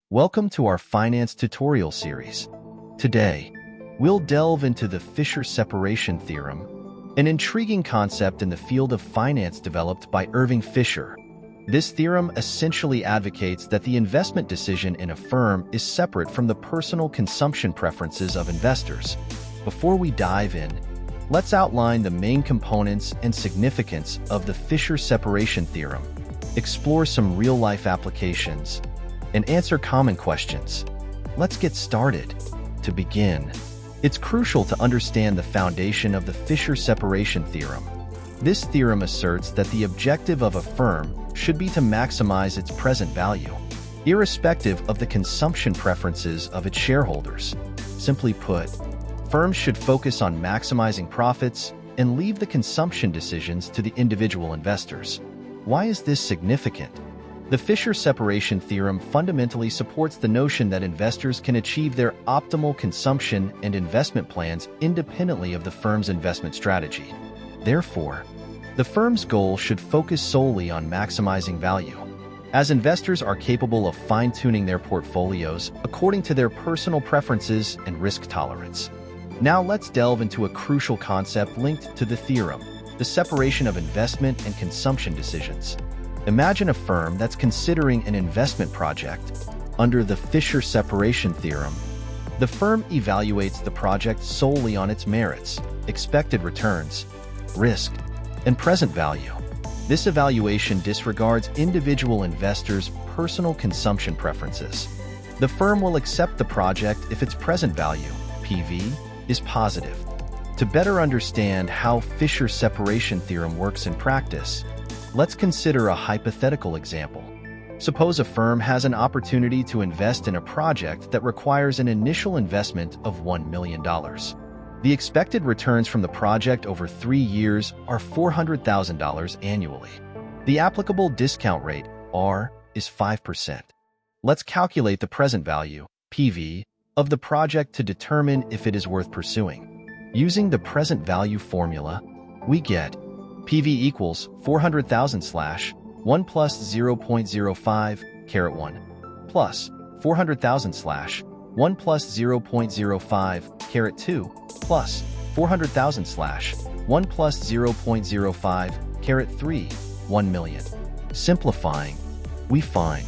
Welcome to our finance tutorial series. Today, we'll delve into the Fisher separation theorem, an intriguing concept in the field of finance developed by Irving Fisher. This theorem essentially advocates that the investment decision in a firm is separate from the personal consumption preferences of investors. Before we dive in, let's outline the main components and significance of the Fisher separation theorem, explore some real-life applications, and answer common questions. Let's get started. To begin, it's crucial to understand the foundation of the Fisher separation theorem. This theorem asserts that the objective of a firm should be to maximize its present value, irrespective of the consumption preferences of its shareholders. Simply put, firms should focus on maximizing profits and leave the consumption decisions to the individual investors. Why is this significant? The Fisher separation theorem fundamentally supports the notion that investors can achieve their optimal consumption and investment plans independently of the firm's investment strategy. Therefore, the firm's goal should focus solely on maximizing value, as investors are capable of fine-tuning their portfolios according to their personal preferences and risk tolerance. Now let's delve into a crucial concept linked to the theorem: the separation of investment and consumption decisions. Imagine a firm that's considering an investment project. Under the Fisher separation theorem, the firm evaluates the project solely on its merits, expected returns, risk, and present value. This evaluation disregards individual investors' personal consumption preferences. The firm will accept the project if its present value, PV, is positive. To better understand how Fisher separation theorem works in practice, let's consider a hypothetical example. Suppose a firm has an opportunity to invest in a project that requires an initial investment of $1 million. The expected returns from the project over 3 years are $400,000 annually. The applicable discount rate, R, is 5%. Let's calculate the present value, PV, of the project to determine if it is worth pursuing. Using the present value formula, we get PV equals 400,000 / 1 plus 0.05 caret 1 plus 400,000 / 1 plus 0.05 caret 2 plus 400,000 / 1 plus 0.05 caret 3, 1 million. Simplifying, we find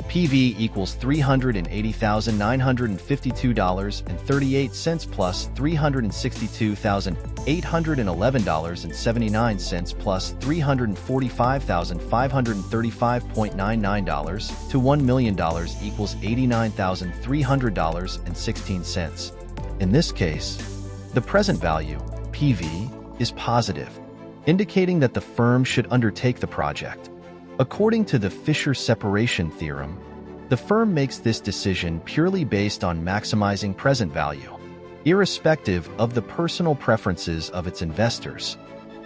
PV equals $380,952.38 plus $362,811.79 plus $345,535.99 to $1 million equals $89,300.16. In this case, the present value, PV, is positive, indicating that the firm should undertake the project. According to the Fisher separation theorem, the firm makes this decision purely based on maximizing present value, irrespective of the personal preferences of its investors.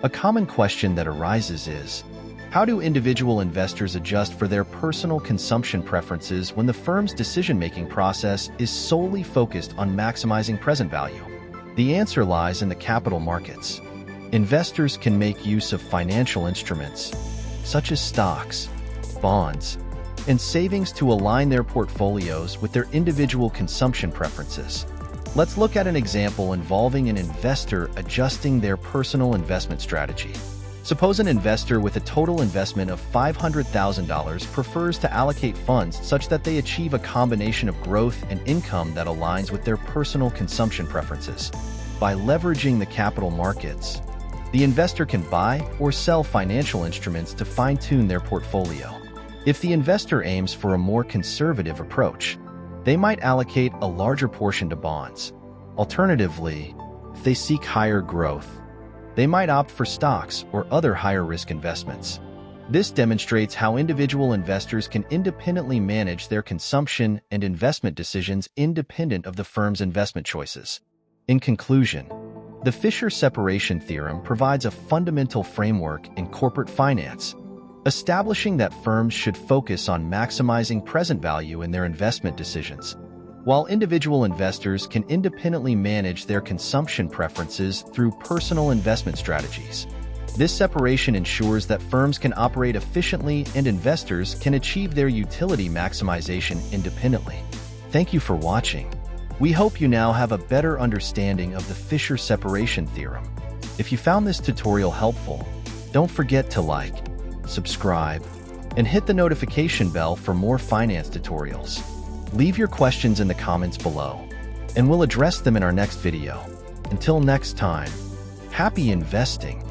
A common question that arises is, how do individual investors adjust for their personal consumption preferences when the firm's decision-making process is solely focused on maximizing present value? The answer lies in the capital markets. Investors can make use of financial instruments, such as stocks, bonds, and savings to align their portfolios with their individual consumption preferences. Let's look at an example involving an investor adjusting their personal investment strategy. Suppose an investor with a total investment of $500,000 prefers to allocate funds such that they achieve a combination of growth and income that aligns with their personal consumption preferences. By leveraging the capital markets, the investor can buy or sell financial instruments to fine-tune their portfolio. If the investor aims for a more conservative approach, they might allocate a larger portion to bonds. Alternatively, if they seek higher growth, they might opt for stocks or other higher-risk investments. This demonstrates how individual investors can independently manage their consumption and investment decisions independent of the firm's investment choices. In conclusion, the Fisher separation theorem provides a fundamental framework in corporate finance, establishing that firms should focus on maximizing present value in their investment decisions, while individual investors can independently manage their consumption preferences through personal investment strategies. This separation ensures that firms can operate efficiently and investors can achieve their utility maximization independently. Thank you for watching. We hope you now have a better understanding of the Fisher separation theorem. If you found this tutorial helpful, don't forget to like, subscribe, and hit the notification bell for more finance tutorials. Leave your questions in the comments below, and we'll address them in our next video. Until next time, happy investing!